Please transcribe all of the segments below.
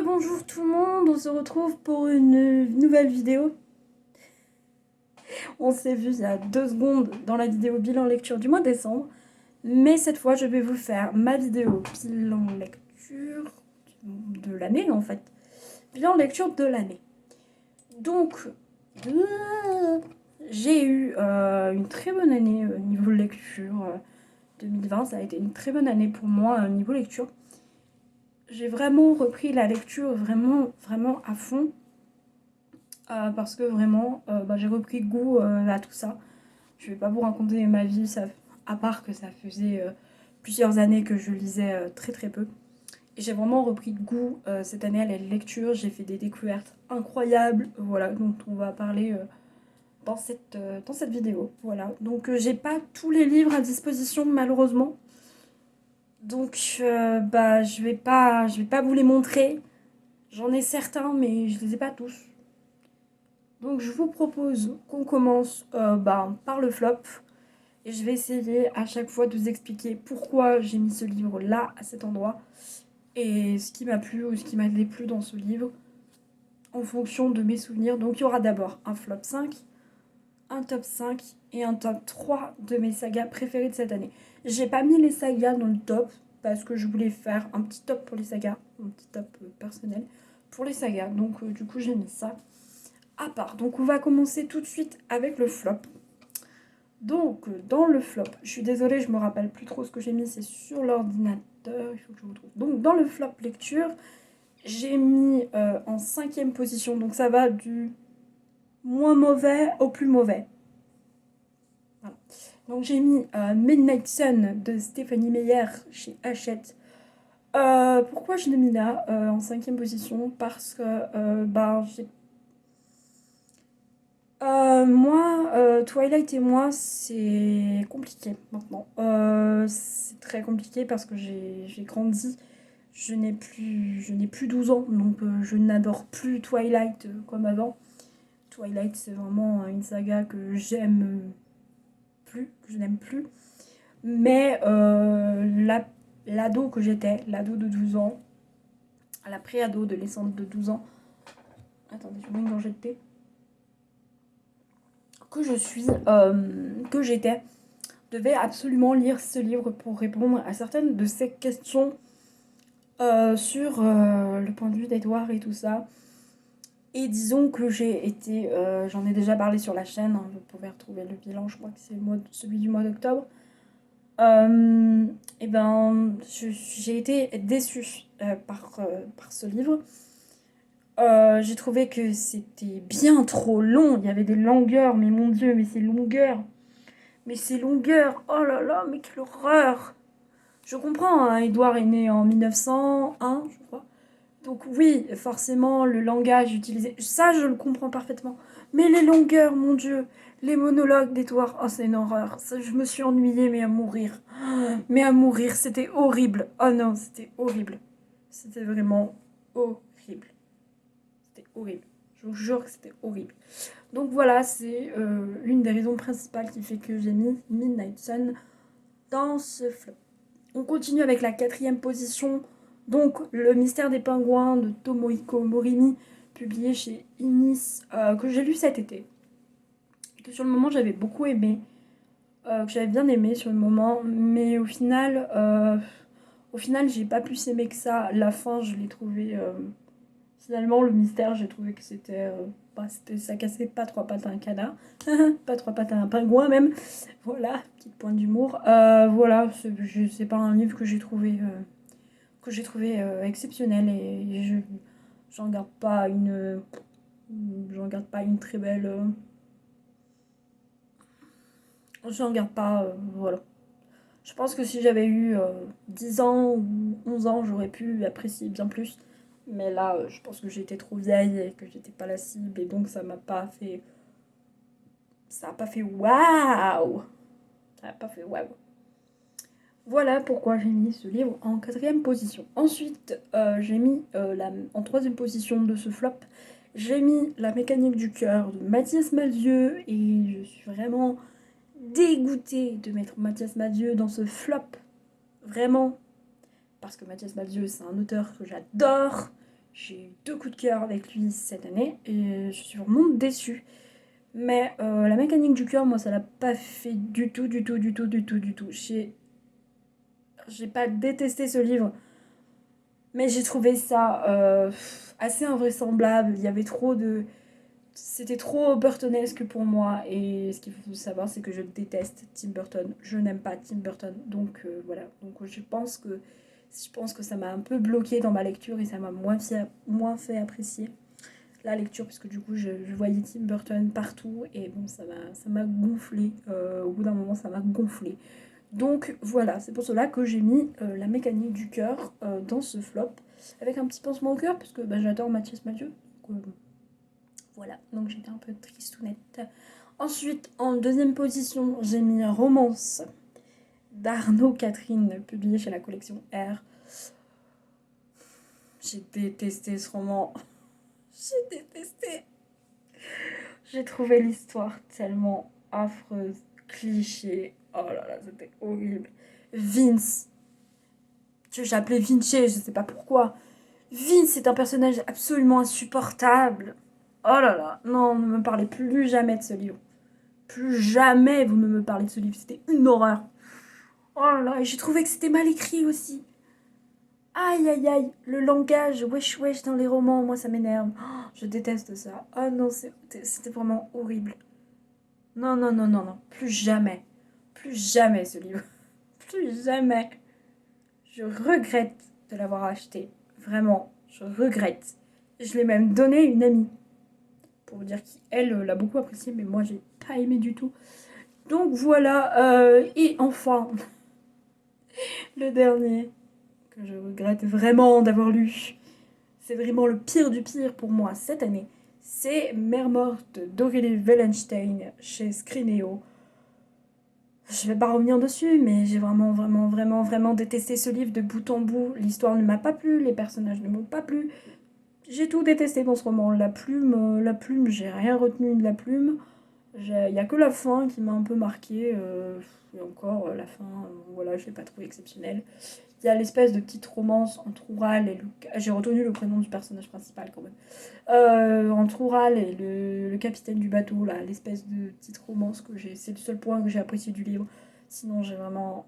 Rebonjour tout le monde, on se retrouve pour une nouvelle vidéo. On s'est vu il y a 2 secondes dans la vidéo bilan lecture du mois de décembre. Mais cette fois, je vais vous faire ma vidéo bilan lecture de l'année en fait. Bilan lecture de l'année. Donc, j'ai eu une très bonne année niveau lecture. 2020, ça a été une très bonne année pour moi niveau lecture. J'ai vraiment repris la lecture vraiment à fond. Parce que vraiment, j'ai repris goût à tout ça. Je vais pas vous raconter ma vie, à part que ça faisait plusieurs années que je lisais très peu. Et j'ai vraiment repris goût cette année à la lecture. J'ai fait des découvertes incroyables, voilà, dont on va parler dans cette vidéo. Voilà, donc j'ai pas tous les livres à disposition malheureusement. Donc je vais pas vous les montrer. J'en ai certains, mais je les ai pas tous. Donc je vous propose qu'on commence par le flop. Et je vais essayer à chaque fois de vous expliquer pourquoi j'ai mis ce livre là, à cet endroit. Et ce qui m'a plu ou ce qui m'a déplu dans ce livre. En fonction de mes souvenirs. Donc il y aura d'abord un flop 5, un top 5 et un top 3 de mes sagas préférées de cette année. J'ai pas mis les sagas dans le top parce que je voulais faire un petit top pour les sagas. Un petit top personnel pour les sagas. Donc du coup j'ai mis ça à part. Donc on va commencer tout de suite avec le flop. Donc dans le flop, je suis désolée, je me rappelle plus trop ce que j'ai mis, c'est sur l'ordinateur, il faut que je retrouve. Donc dans le flop lecture, j'ai mis en 5e position, donc ça va du moins mauvais au plus mauvais. Voilà. Donc j'ai mis Midnight Sun de Stephanie Meyer chez Hachette. Pourquoi je l'ai mis là en 5e position? Parce que j'ai moi, Twilight et moi, c'est compliqué maintenant. C'est très compliqué parce que j'ai grandi. Je n'ai plus 12 ans, donc je n'adore plus Twilight comme avant. Twilight, c'est vraiment une saga que j'aime plus, que je n'aime plus. Mais l'ado que j'étais, l'ado de 12 ans, la pré-ado de l'essence de 12 ans. Attendez, je vais une gorgée de thé. Que je suis, que j'étais, devait absolument lire ce livre pour répondre à certaines de ces questions sur le point de vue d'Edouard et tout ça. Et disons que j'ai été, j'en ai déjà parlé sur la chaîne, hein, vous pouvez retrouver le bilan, je crois que c'est celui du mois d'octobre. J'ai été déçue par ce livre. J'ai trouvé que c'était bien trop long, il y avait des longueurs, mais mon dieu, mais ces longueurs, oh là là, mais quelle horreur! Je comprends, hein, Édouard est né en 1901, je crois. Donc oui, forcément, le langage utilisé, ça je le comprends parfaitement. Mais les longueurs, mon dieu, les monologues d'Édouard, oh c'est une horreur. Ça, je me suis ennuyée, mais à mourir. Mais à mourir, c'était horrible. Oh non, c'était horrible. C'était vraiment horrible. C'était horrible. Je vous jure que c'était horrible. Donc voilà, c'est l'une des raisons principales qui fait que j'ai mis Midnight Sun dans ce flop. On continue avec la 4e position. Donc, Le Mystère des Pingouins de Tomohiko Morimi, publié chez Inis, que j'ai lu cet été. Que sur le moment, j'avais beaucoup aimé. Que j'avais bien aimé sur le moment. Mais au final, j'ai pas plus aimé que ça. La fin, je l'ai trouvé... Finalement, le mystère, j'ai trouvé que ça cassait pas trois pattes à un canard. Pas trois pattes à un pingouin, même. Voilà, petite pointe d'humour. Voilà, c'est pas un livre que j'ai trouvé... exceptionnel et j'en garde pas une très belle j'en garde pas voilà, je pense que si j'avais eu 10 ans ou 11 ans j'aurais pu apprécier bien plus, mais là je pense que j'étais trop vieille et que j'étais pas la cible et donc ça a pas fait waouh, ça a pas fait waouh. Voilà pourquoi j'ai mis ce livre en 4e position. Ensuite, j'ai mis en 3e position de ce flop, j'ai mis La mécanique du cœur de Mathias Malzieu et je suis vraiment dégoûtée de mettre Mathias Malzieu dans ce flop. Vraiment. Parce que Mathias Malzieu, c'est un auteur que j'adore, J'ai eu 2 coups de cœur avec lui cette année et je suis vraiment déçue. Mais la mécanique du cœur, moi, ça l'a pas fait du tout, du tout, du tout, du tout, du tout. J'ai pas détesté ce livre, mais j'ai trouvé ça assez invraisemblable. Il y avait trop de... C'était trop burtonesque pour moi. Et ce qu'il faut savoir, c'est que je déteste Tim Burton. Je n'aime pas Tim Burton. Donc voilà. Donc je pense que ça m'a un peu bloqué dans ma lecture et ça m'a moins fait apprécier la lecture, parce que du coup je voyais Tim Burton partout et bon, ça m'a gonflé. Au bout d'un moment, ça m'a gonflé. Donc voilà, c'est pour cela que j'ai mis la mécanique du cœur dans ce flop, avec un petit pansement au cœur, parce que bah, j'adore Mathias Mathieu. Donc, voilà, donc j'étais un peu tristounette. Ensuite, en deuxième position, j'ai mis Romance d'Arnaud Catherine, publié chez la collection R. J'ai détesté ce roman. J'ai détesté. J'ai trouvé l'histoire tellement affreuse, cliché. Oh là là, c'était horrible. Vince, que j'appelais Vinci, je sais pas pourquoi. Vince est un personnage absolument insupportable. Oh là là, non, ne me parlez plus jamais de ce livre. Plus jamais vous ne me parlez de ce livre, c'était une horreur. Oh là là, et j'ai trouvé que c'était mal écrit aussi. Aïe aïe aïe, le langage wesh wesh dans les romans, moi ça m'énerve. Oh, je déteste ça. Oh non, c'était vraiment horrible. Non, non, non, non, non, plus jamais. Plus jamais ce livre. Plus jamais. Je regrette de l'avoir acheté. Vraiment, je regrette. Je l'ai même donné à une amie. Pour vous dire qu'elle l'a beaucoup apprécié, mais moi j'ai pas aimé du tout. Donc voilà, et enfin, le dernier que je regrette vraiment d'avoir lu, c'est vraiment le pire du pire pour moi cette année, c'est Mère morte d'Aurélie Wellenstein chez Scrinéo. Je vais pas revenir dessus, mais j'ai vraiment, vraiment, vraiment, vraiment détesté ce livre de bout en bout. L'histoire ne m'a pas plu, les personnages ne m'ont pas plu. J'ai tout détesté dans ce roman. La plume, j'ai rien retenu de la plume. Il n'y a que la fin qui m'a un peu marqué. Et encore, la fin, voilà, je l'ai pas trouvé exceptionnelle. Il y a l'espèce de petite romance entre Oural et Lucas. J'ai retenu le prénom du personnage principal quand même. Entre Oural et le capitaine du bateau, là, l'espèce de petite romance que j'ai. C'est le seul point que j'ai apprécié du livre. Sinon, j'ai vraiment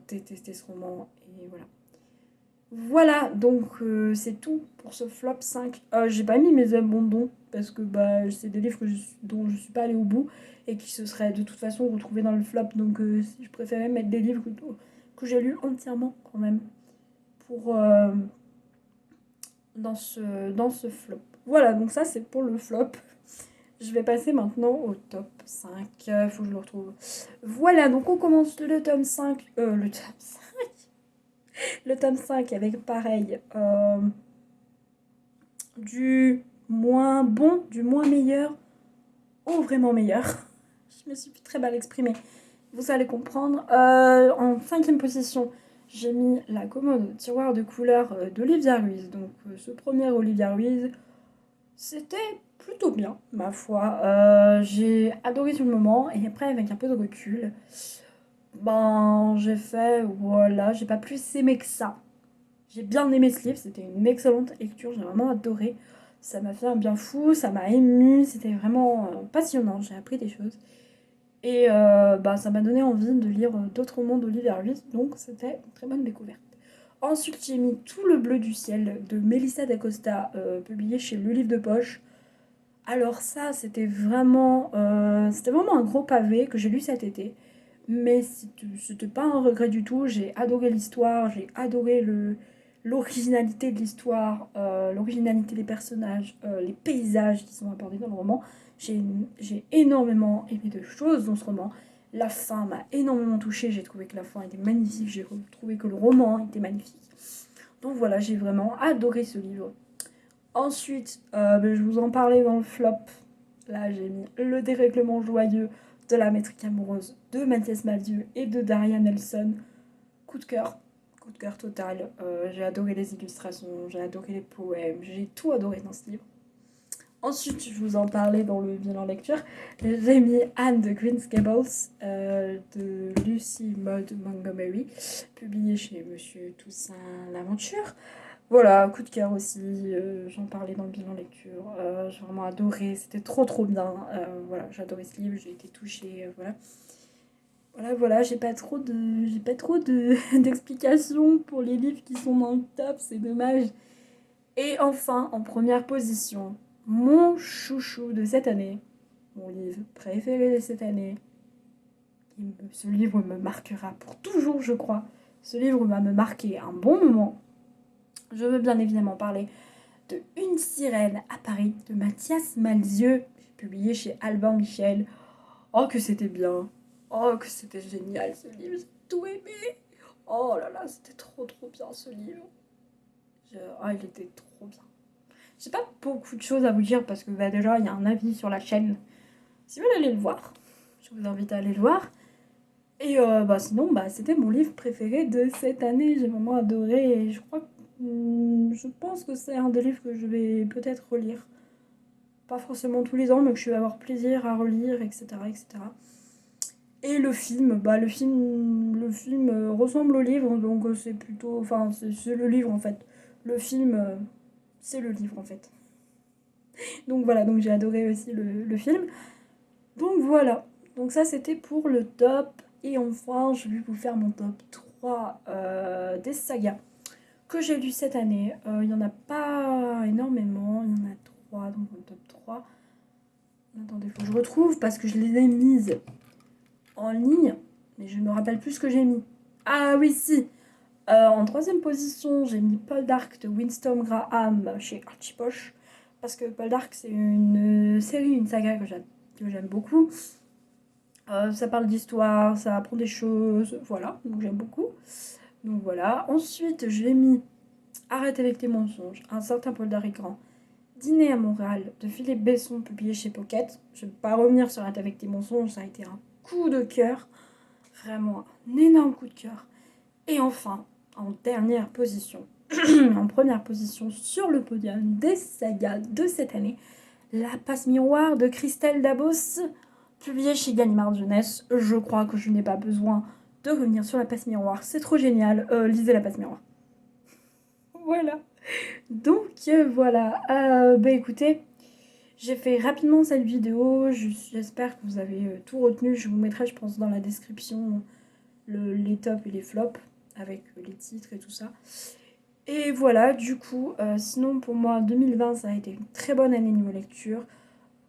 détesté ce roman. Et voilà. Voilà, donc c'est tout pour ce flop 5. J'ai pas mis mes abandons parce que bah, c'est des livres dont je suis pas allée au bout et qui se seraient de toute façon retrouvés dans le flop. Donc je préférais mettre des livres que j'ai lus entièrement quand même pour, dans ce flop. Voilà, donc ça c'est pour le flop. Je vais passer maintenant au top 5. Faut que je le retrouve. Voilà, donc on commence le tome 5. Le tome 5. Le tome 5 avec pareil du moins bon, du moins meilleur au vraiment meilleur. Je me suis très mal exprimée. Vous allez comprendre. En cinquième position, j'ai mis la commode tiroir de couleurs d'Olivia Ruiz. Donc ce premier Olivia Ruiz, c'était plutôt bien, ma foi. J'ai adoré sur le moment et après avec un peu de recul, ben j'ai fait, voilà, j'ai pas plus aimé que ça. J'ai bien aimé ce livre, c'était une excellente lecture, j'ai vraiment adoré. Ça m'a fait un bien fou, ça m'a ému, c'était vraiment passionnant, j'ai appris des choses. Et bah, ça m'a donné envie de lire d'autres romans d'Olivier Ruiz, donc c'était une très bonne découverte. Ensuite, j'ai mis Tout le bleu du ciel de Melissa d'Acosta, publié chez Le Livre de Poche. Alors ça, c'était vraiment un gros pavé que j'ai lu cet été. Mais c'était pas un regret du tout. J'ai adoré l'histoire, j'ai adoré l'originalité de l'histoire, l'originalité des personnages, les paysages qui sont abordés dans le roman. J'ai énormément aimé de choses dans ce roman. La fin m'a énormément touchée. J'ai trouvé que la fin était magnifique. J'ai trouvé que le roman était magnifique. Donc voilà, j'ai vraiment adoré ce livre. Ensuite, je vous en parlais dans le flop. Là, j'ai mis Le dérèglement joyeux de la métrique amoureuse de Mathias Malzieu et de Daria Nelson. Coup de cœur total. J'ai adoré les illustrations, j'ai adoré les poèmes, j'ai tout adoré dans ce livre. Ensuite, je vous en parlais dans le bilan lecture, j'ai mis Anne de Green Gables de Lucy Maud Montgomery, publié chez Monsieur Toussaint L'Aventure. Voilà, coup de cœur aussi, j'en parlais dans le bilan lecture, j'ai vraiment adoré, c'était trop trop bien, voilà, j'ai adoré ce livre, j'ai été touchée, voilà. Voilà, voilà, j'ai pas trop de d'explications pour les livres qui sont dans le top, c'est dommage. Et enfin, en première position, mon chouchou de cette année, mon livre préféré de cette année. Ce livre me marquera pour toujours, je crois. Ce livre va me marquer un bon moment. Je veux bien évidemment parler de Une sirène à Paris de Mathias Malzieu, publié chez Albin Michel. Oh, que c'était bien! Oh, que c'était génial ce livre! J'ai tout aimé! Oh là là, c'était trop trop bien ce livre! Oh, il était trop bien. J'ai pas beaucoup de choses à vous dire parce que bah, déjà, il y a un avis sur la chaîne. Si vous voulez aller le voir, je vous invite à aller le voir. Et bah, sinon, bah, c'était mon livre préféré de cette année. J'ai vraiment adoré et je crois que je pense que c'est un des livres que je vais peut-être relire. Pas forcément tous les ans, mais que je vais avoir plaisir à relire, etc. etc. Et le film, bah, le film ressemble au livre, donc c'est plutôt. Enfin, c'est le livre en fait. Le film, c'est le livre en fait. Donc voilà, donc j'ai adoré aussi le film. Donc voilà, donc ça c'était pour le top. Et enfin, je vais vous faire mon top 3 des sagas que j'ai lu cette année. Il n'y en a pas énormément, il y en a 3 donc mon top 3. Attendez, faut que je retrouve parce que je les ai mises en ligne, mais je me rappelle plus ce que j'ai mis. Ah oui, si. En troisième position, j'ai mis Paul Dark de Winston Graham chez Archie Poche. Parce que Paul Dark, c'est une série, une saga que j'aime beaucoup. Ça parle d'histoire, ça apprend des choses, voilà, donc j'aime beaucoup. Donc voilà. Ensuite, j'ai mis Arrête avec tes mensonges, un certain Paul Daricran. Dîner à Montréal de Philippe Besson, publié chez Pocket. Je ne vais pas revenir sur Arrête avec tes mensonges, ça a été un coup de cœur. Vraiment un énorme coup de cœur. Et enfin, en dernière position, en première position sur le podium des sagas de cette année, La Passe Miroir de Christelle Dabos, publié chez Gallimard Jeunesse. Je crois que je n'ai pas besoin de revenir sur La Passe Miroir, c'est trop génial. Lisez La Passe Miroir. Voilà. Donc voilà. Bah écoutez, j'ai fait rapidement cette vidéo. J'espère que vous avez tout retenu. Je vous mettrai, je pense, dans la description les tops et les flops avec les titres et tout ça. Et voilà, du coup, sinon pour moi, 2020, ça a été une très bonne année niveau lecture.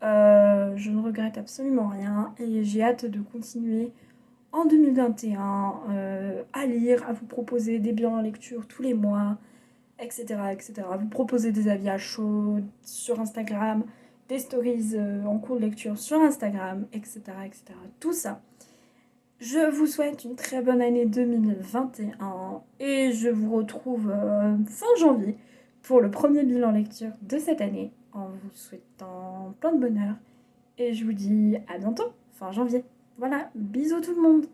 Je ne regrette absolument rien et j'ai hâte de continuer en 2021 à lire, à vous proposer des bilans en lecture tous les mois, etc., etc. Vous proposer des avis à chaud sur Instagram, des stories en cours de lecture sur Instagram, etc., etc. Tout ça. Je vous souhaite une très bonne année 2021 et je vous retrouve fin janvier pour le premier bilan lecture de cette année en vous souhaitant plein de bonheur et je vous dis à bientôt, fin janvier. Voilà, bisous tout le monde.